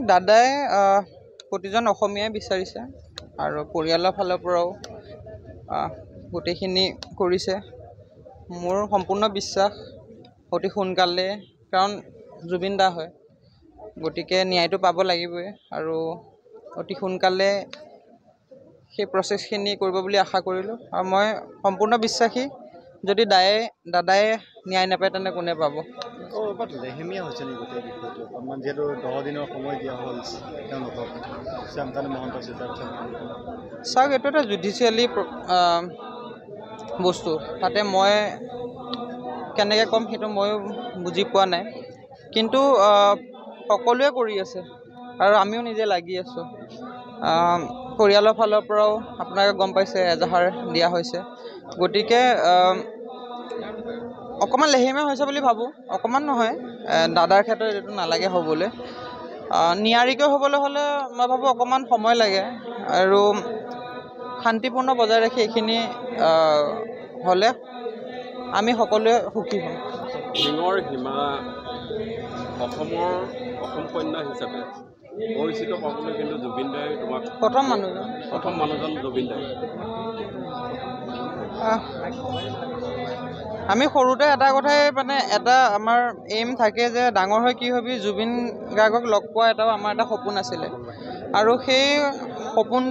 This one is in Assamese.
দাদাই প্ৰতিজন অসমীয়াই বিচাৰিছে আৰু পৰিয়ালৰ ফালৰ পৰাও গোটেইখিনি কৰিছে। মোৰ সম্পূৰ্ণ বিশ্বাস অতি সোনকালে, কাৰণ জুবিন দা হয়, গতিকে ন্যায়টো পাব লাগিবই আৰু অতি সোনকালে সেই প্ৰচেছখিনি কৰিব বুলি আশা কৰিলোঁ। আৰু মই সম্পূৰ্ণ বিশ্বাসী, যদি দাদাই ন্যায় নাপায় তেনে কোনে পাব। লেহেমীয়া হৈছে নেকি গোটেই বিষয়টো? অকণমান যিহেতু 10 দিনৰ সময় দিয়া হ'ল তেওঁলোকক, শ্যামকানু মহন্ত, সিদ্ধাৰ্থ মহন্ত। চাওক, এইটো এটা জুডিচিয়েলি বস্তু, তাতে মই কেনেকৈ ক'ম সেইটো ময়ো বুজি পোৱা নাই, কিন্তু সকলোৱে কৰি আছে আৰু আমিও নিজে লাগি আছোঁ। পৰিয়ালৰ ফালৰ পৰাও আপোনালোকে গম পাইছে এজাহাৰ দিয়া হৈছে, গতিকে অকণমান লেহেমীয়া হৈছে বুলি ভাবোঁ। অকণমান নহয়, দাদাৰ ক্ষেত্ৰত এইটো নালাগে হ'বলৈ। নিয়াৰিকৈ হ'বলৈ হ'লে মই ভাবোঁ অকণমান সময় লাগে আৰু শান্তিপূৰ্ণ বজাই ৰাখি এইখিনি হ'লে আমি সকলোৱে সুখী হ'ম। সিঙৰ সীমা অসম কন্যা হিচাপে পৰিচিত পাবলৈ কিন্তু জুবিন দাই তোমাক প্ৰথম মানুহজন জুবিন দাই। আমি সৰুতে এটা কথাই এটা আমাৰ এইম থাকে যে ডাঙৰ হৈ কি হ'বি, জুবিন গাৰ্গক লগ পোৱা আমাৰ এটা সপোন আছিলে আৰু সেই সপোন